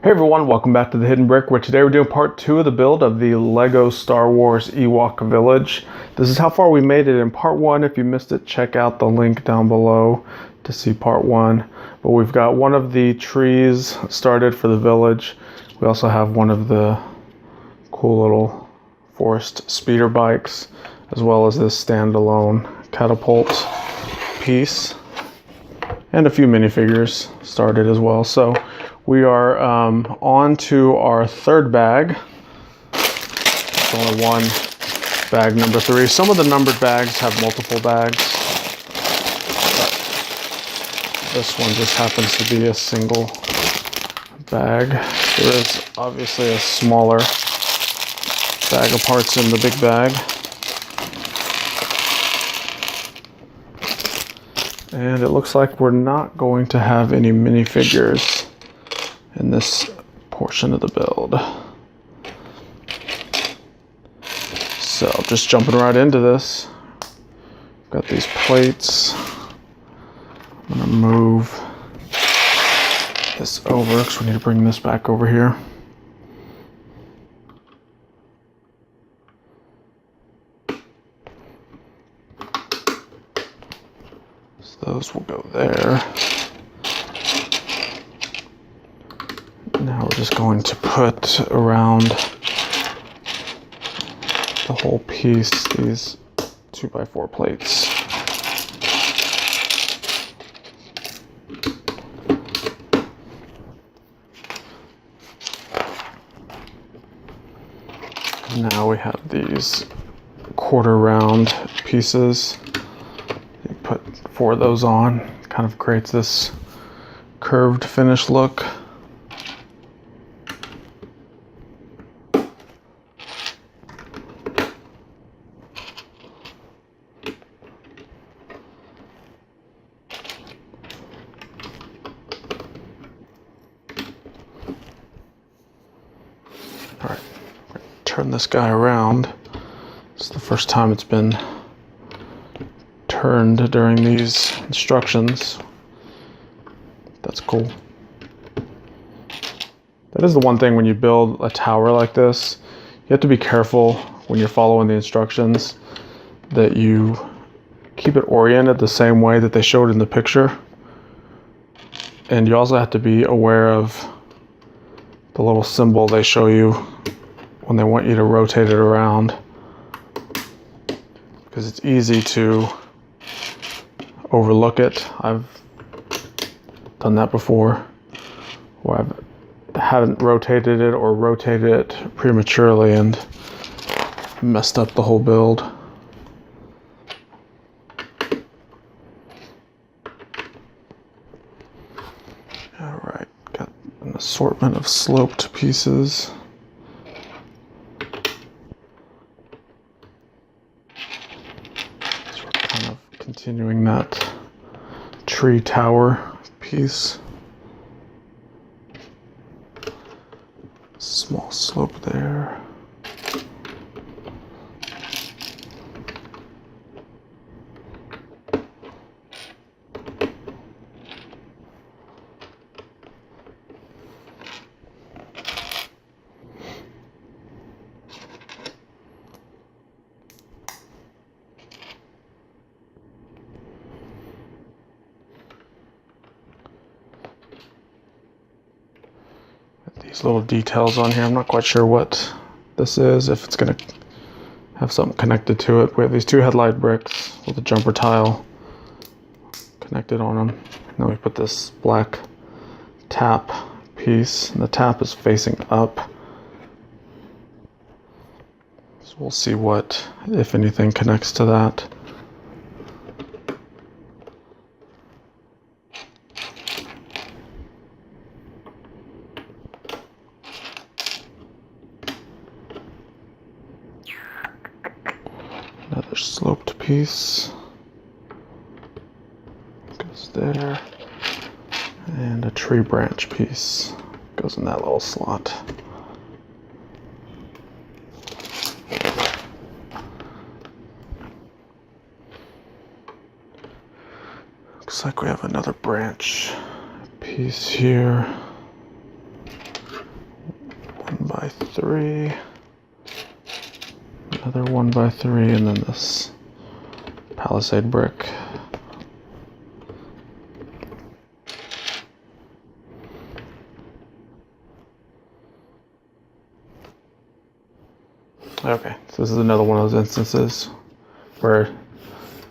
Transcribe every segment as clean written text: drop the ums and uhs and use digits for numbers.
Hey everyone, welcome back to The Hidden Brick, where today we're doing part 2 of the build of the LEGO Star Wars Ewok Village. This is how far we made it in part 1. If you missed it, check out the link down below to see part 1. But we've got one of the trees started for the village. We also have one of the cool little forest speeder bikes, as well as this standalone catapult piece. And a few minifigures started as well. So we are on to our third bag. It's only one bag, number 3. Some of the numbered bags have multiple bags, but this one just happens to be a single bag. There is obviously a smaller bag of parts in the big bag. And it looks like we're not going to have any minifigures in this portion of the build. So just jumping right into this. Got these plates. I'm gonna move this over because we need to bring this back over here. So those will go there. Now we're just going to put around the whole piece these 2x4 plates. Now we have these quarter round pieces. You put 4 of those on, kind of creates this curved finish look. All right, turn this guy around. It's the first time it's been turned during these instructions. That's cool. That is the one thing when you build a tower like this, you have to be careful when you're following the instructions that you keep it oriented the same way that they showed in the picture. And you also have to be aware of the little symbol they show you when they want you to rotate it around, because it's easy to overlook it. I've done that before, where I haven't rotated it or rotated it prematurely and messed up the whole build. All right, got an assortment of sloped pieces. So we're kind of continuing that tree tower piece. Small slope there. These little details on here, I'm not quite sure what this is, if it's going to have something connected to it. We have these 2 headlight bricks with a jumper tile connected on them. And then we put this black tap piece, and the tap is facing up. So we'll see what, if anything, connects to that. Another sloped piece goes there, and a tree branch piece goes in that little slot. Looks like we have another branch piece here. 1x3, another 1x3, and then this palisade brick. Okay, so this is another one of those instances where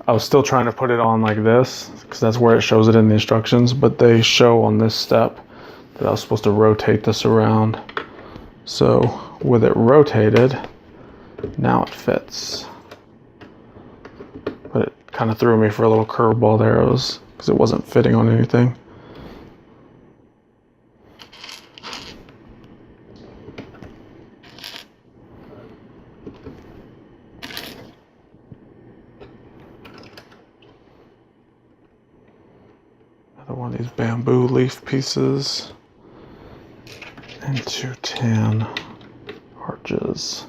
I was still trying to put it on like this, because that's where it shows it in the instructions, but they show on this step that I was supposed to rotate this around. So with it rotated, now it fits. But it kind of threw me for a little curveball there, because it wasn't fitting on anything. Another one of these bamboo leaf pieces. And 2 tan arches.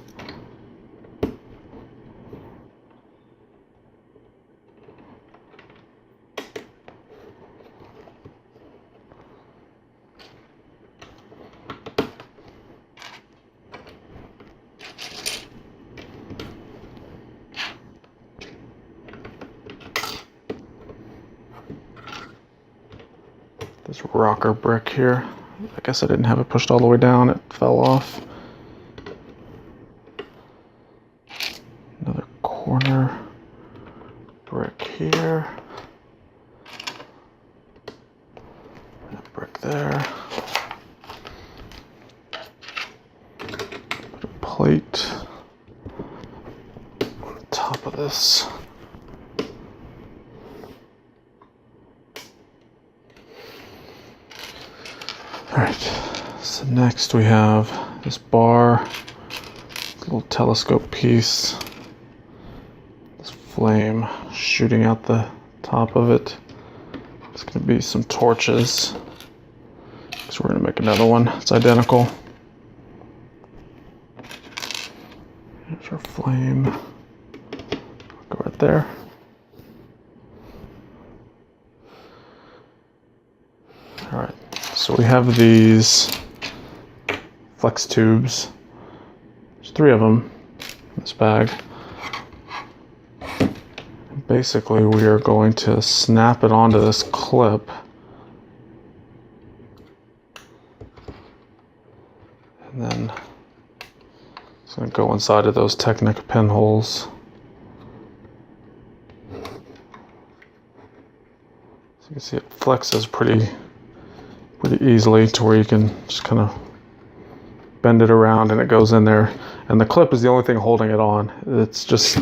This rocker brick here. I guess I didn't have it pushed all the way down, it fell off. Another corner brick here. That brick there. Put a plate on the top of this. Alright, so next we have this bar, this little telescope piece, this flame shooting out the top of it. It's going to be some torches, so we're going to make another one. It's identical. Here's our flame. Go right there. Alright. So we have these flex tubes. There's 3 of them in this bag. And basically, we are going to snap it onto this clip. And then it's going to go inside of those Technic pinholes. So you can see it flexes pretty easily to where you can just kind of bend it around and it goes in there. And the clip is the only thing holding it on. It's just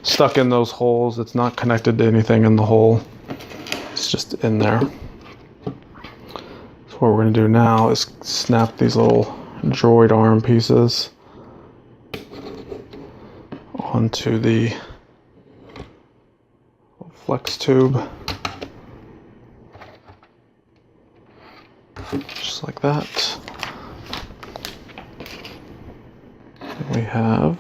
stuck in those holes. It's not connected to anything in the hole. It's just in there. So what we're going to do now is snap these little droid arm pieces onto the flex tube. Just like that. And we have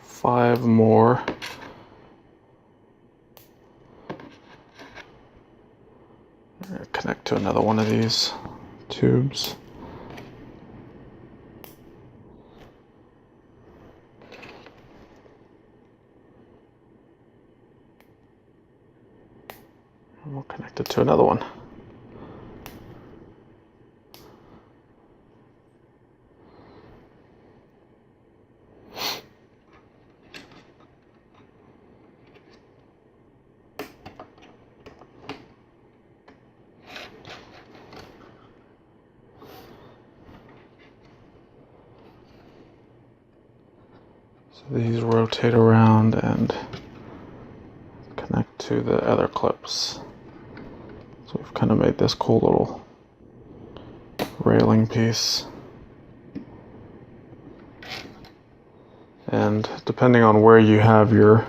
5 more. I'm going to connect to another one of these tubes. And we'll connect it to another one. So these rotate around and connect to the other clips. So we've kind of made this cool little railing piece. And depending on where you have your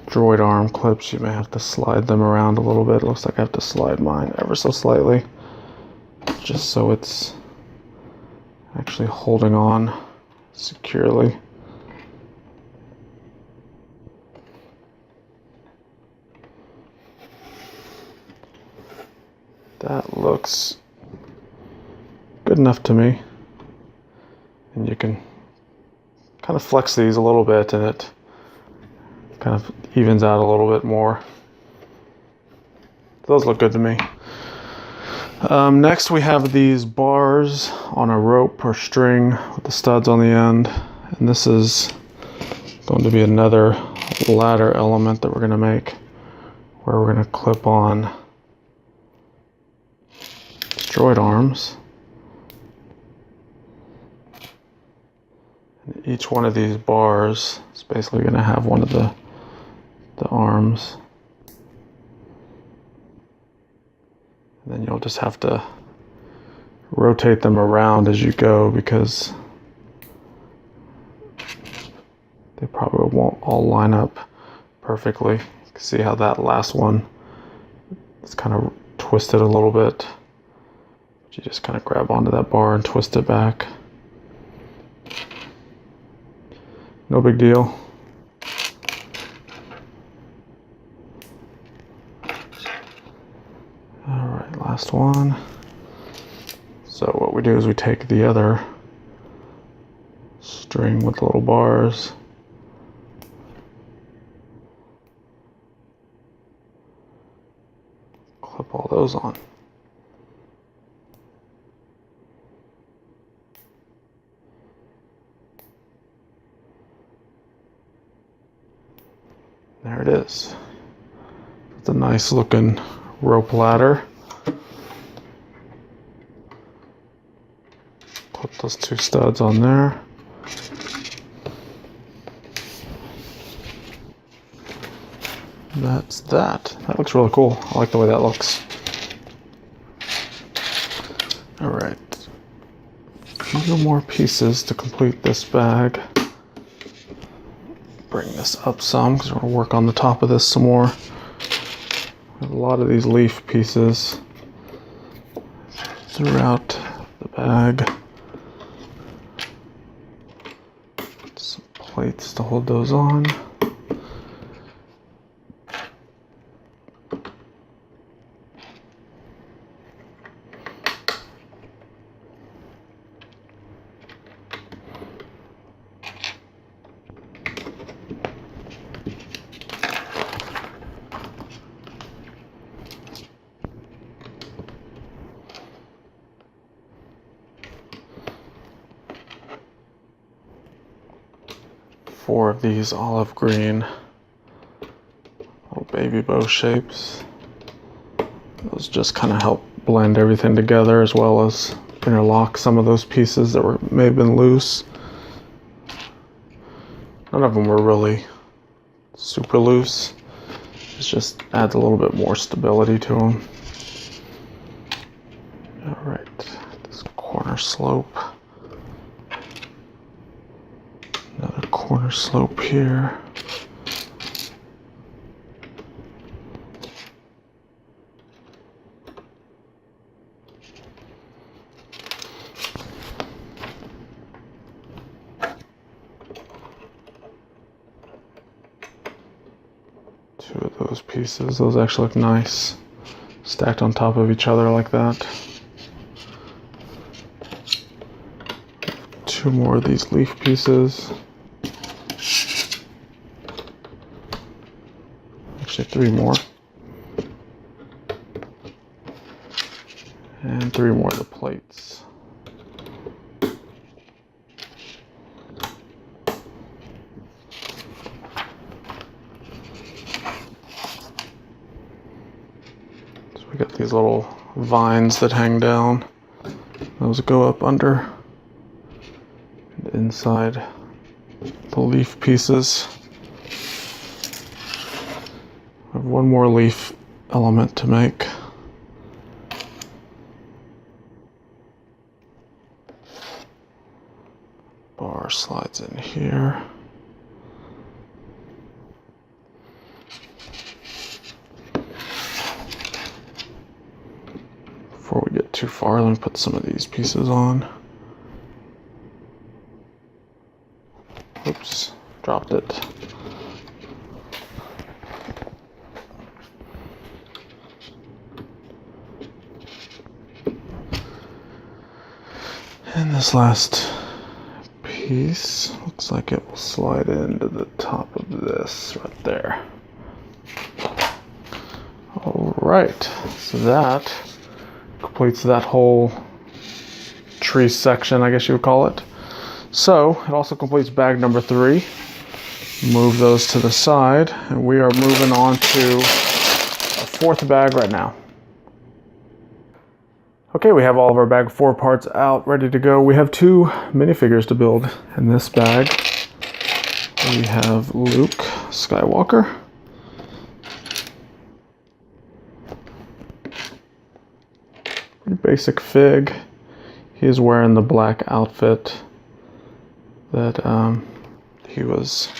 droid arm clips, you may have to slide them around a little bit. It looks like I have to slide mine ever so slightly, just so it's actually holding on securely. That looks good. good enough to me. And you can kind of flex these a little bit and it kind of evens out a little bit more. Those look good to me. Next we have these bars on a rope or string with the studs on the end. And this is going to be another ladder element that we're going to make, where we're going to clip on droid arms. And each one of these bars is basically going to have one of the arms. And then you'll just have to rotate them around as you go, because they probably won't all line up perfectly. You can see how that last one is kind of twisted a little bit. You just kind of grab onto that bar and twist it back. No big deal. Alright, last one. So what we do is we take the other string with the little bars, clip all those on. There it is. It's a nice looking rope ladder. Put those two studs on there. That's that. That looks really cool. I like the way that looks. Alright. A few more pieces to complete this bag. Bring this up some because we're going to work on the top of this some more. We have a lot of these leaf pieces throughout the bag. Some plates to hold those on. Four of these olive green little baby bow shapes. Those just kind of help blend everything together, as well as interlock some of those pieces that may have been loose. None of them were really super loose. It just adds a little bit more stability to them. Alright, this corner slope. Another corner slope here. Two of those pieces, those actually look nice, stacked on top of each other like that. Two more of these leaf pieces. Actually, three more. And three more of the plates. So we got these little vines that hang down. Those go up under and inside the leaf pieces. I have one more leaf element to make. Bar slides in here. Before we get too far, let me put some of these pieces on. Oops, dropped it. And this last piece looks like it will slide into the top of this right there. All right, so that completes that whole tree section, I guess you would call it. So it also completes bag number 3. Move those to the side, and we are moving on to our 4th bag right now. Okay, we have all of our bag 4 parts out, ready to go. We have 2 minifigures to build in this bag. We have Luke Skywalker. Pretty basic fig. He is wearing the black outfit that he was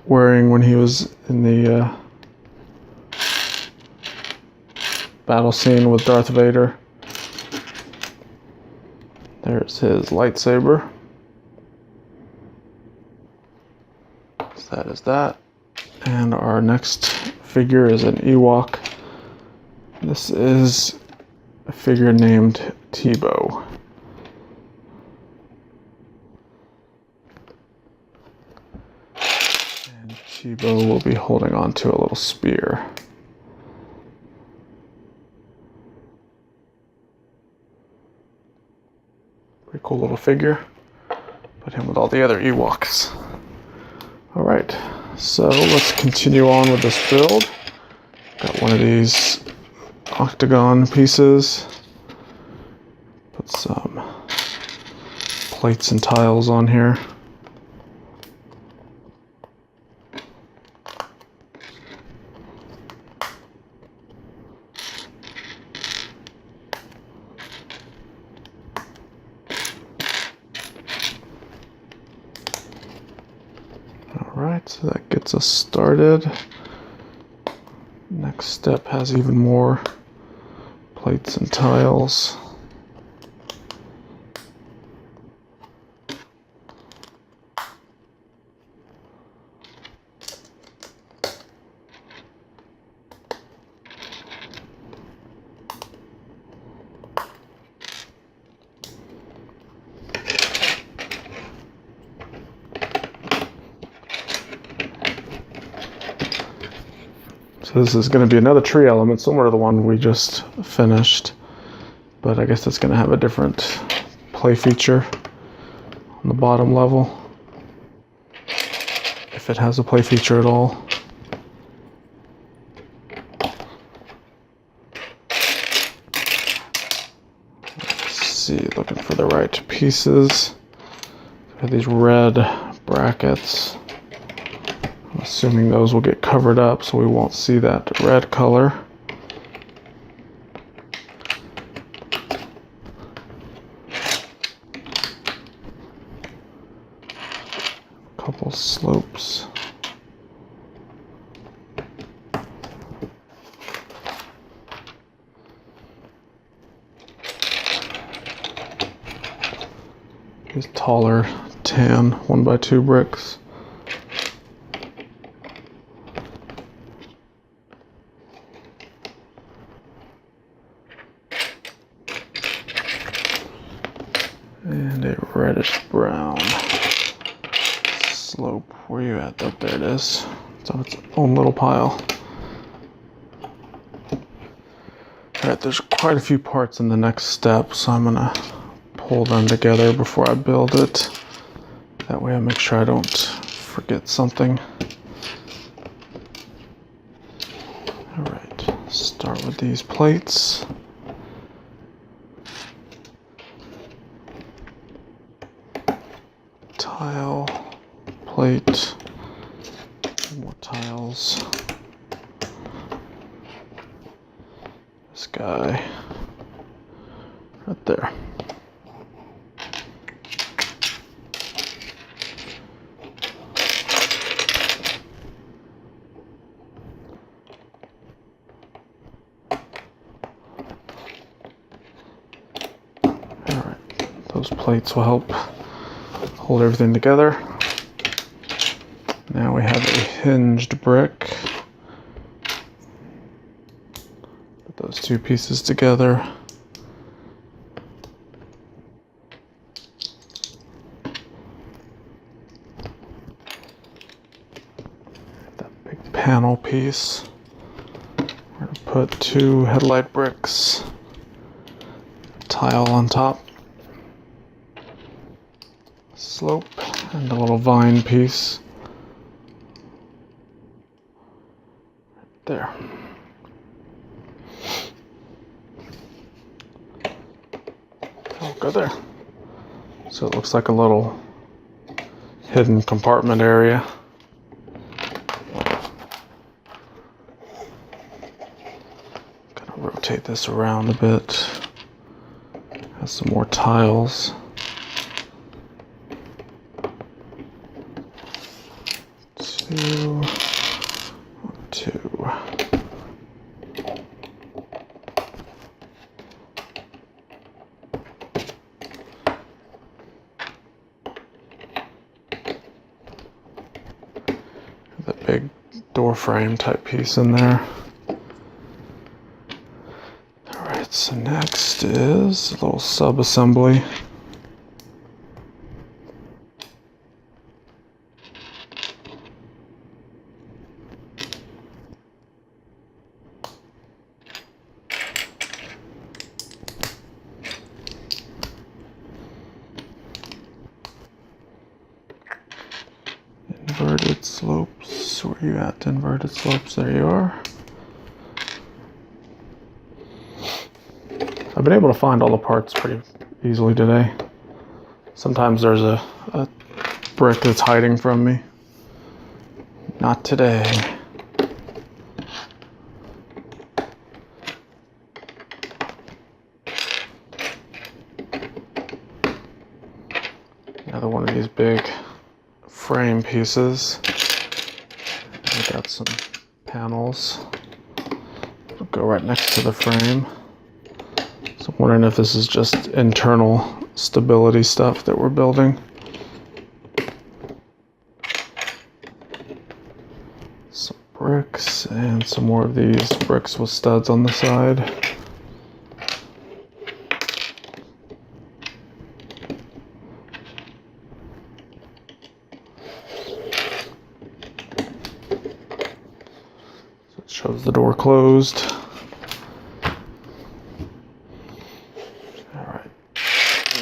wearing when he was in the battle scene with Darth Vader. There's his lightsaber. So that is that. And our next figure is an Ewok. This is a figure named Tebow. And Tebow will be holding on to a little spear. Pretty cool little figure. Put him with all the other Ewoks. Alright, so let's continue on with this build. Got one of these octagon pieces. Put some plates and tiles on here. Alright, so that gets us started. Next step has even more plates and tiles. So this is going to be another tree element similar to the one we just finished, but I guess it's going to have a different play feature on the bottom level, if it has a play feature at all. Let's see, looking for the right pieces. Got these red brackets. I'm assuming those will get covered up so we won't see that red color. A couple slopes. These taller tan 1x2 bricks. And a reddish brown slope. Where you at? Oh, there it is. It's on its own little pile. Alright, there's quite a few parts in the next step, so I'm gonna pull them together before I build it. That way I make sure I don't forget something. Alright, start with these plates. Tile, plate, more tiles. This guy right there. Alright, those plates will help hold everything together. Now we have a hinged brick. Put those two pieces together. panel piece. We're going to put 2 headlight bricks, tile on top, slope, and a little vine piece. Right there. I'll go there. So it looks like a little hidden compartment area. Gonna rotate this around a bit. Has some more tiles. 2, 2. The big door frame type piece in there. Alright, so next is a little sub-assembly. Inverted slopes. Where are you at? Inverted slopes. There you are. I've been able to find all the parts pretty easily today. Sometimes there's a brick that's hiding from me. Not today. Another one of these big frame pieces. We got some panels. It'll go right next to the frame. So I'm wondering if this is just internal stability stuff that we're building. Some bricks and some more of these bricks with studs on the side. Shows the door closed. Alright,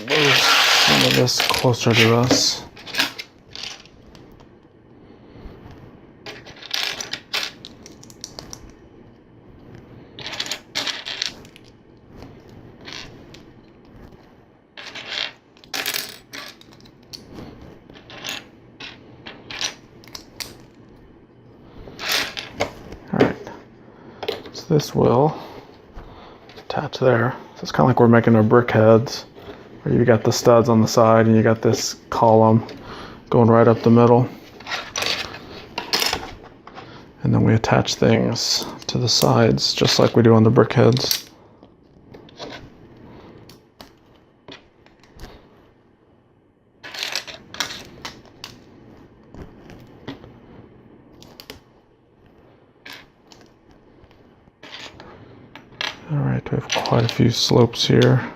move some of this closer to us. This will attach there. So it's kind of like we're making our brick heads, where you got the studs on the side and you got this column going right up the middle. And then we attach things to the sides just like we do on the brick heads. Alright, we have quite a few slopes here.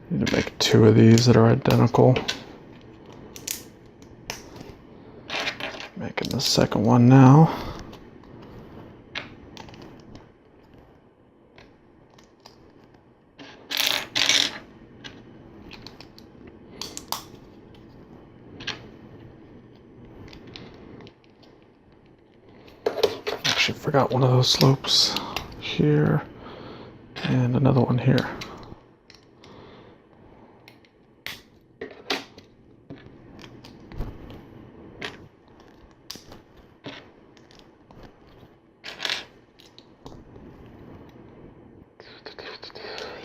Need to make 2 of these that are identical. Making the second one now. Actually forgot one of those slopes here and another one here.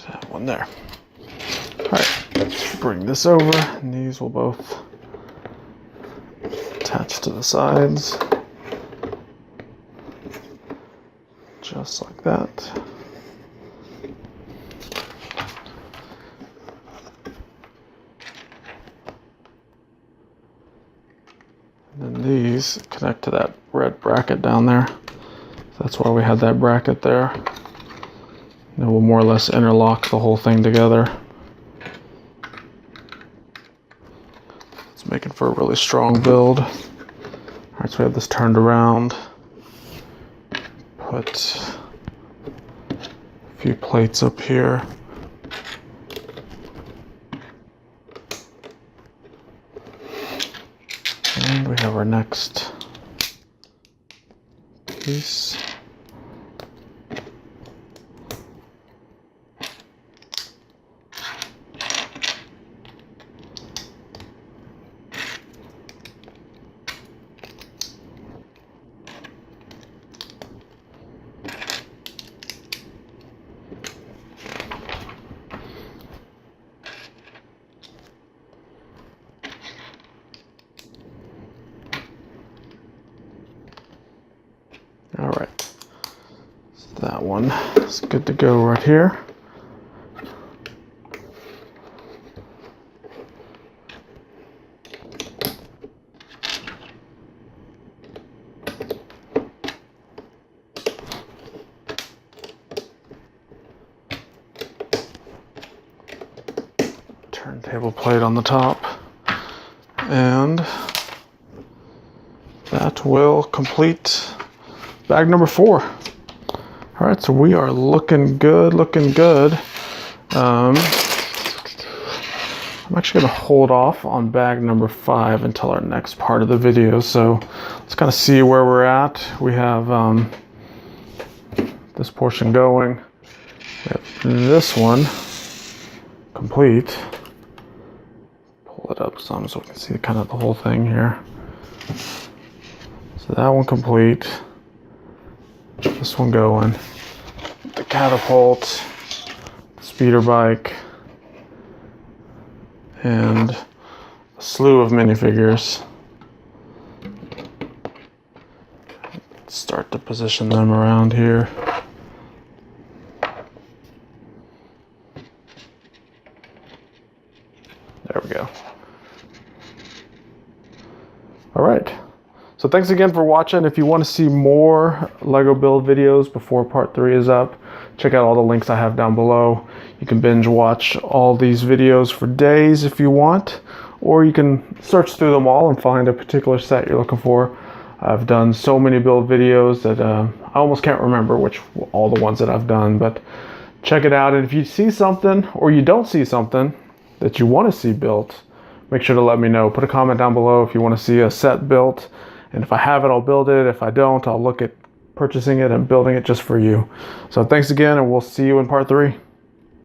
That one there. Alright, let's bring this over and these will both attach to the sides. Just like that. And then these connect to that red bracket down there. So that's why we had that bracket there. And it will more or less interlock the whole thing together. making for a really strong build. All right, so we have this turned around. Put a few plates up here. And we have our next piece. All right, so that one is good to go right here. Turntable plate on the top, and that will complete bag number 4. All right, so we are looking good, looking good. I'm actually gonna hold off on bag number 5 until our next part of the video. So let's kind of see where we're at. We have this portion going. We have this one complete. Pull it up some so we can see kind of the whole thing here. So that one complete. This one going, the catapult, the speeder bike, and a slew of minifigures. Start to position them around here. There we go. All right. So thanks again for watching. If you want to see more Lego build videos before part 3 is up, check out all the links I have down below. You can binge watch all these videos for days if you want, or you can search through them all and find a particular set you're looking for. I've done so many build videos that I almost can't remember all the ones that I've done, but check it out. And if you see something or you don't see something that you want to see built, make sure to let me know. Put a comment down below if you want to see a set built. And if I have it, I'll build it. If I don't, I'll look at purchasing it and building it just for you. So thanks again, and we'll see you in part 3.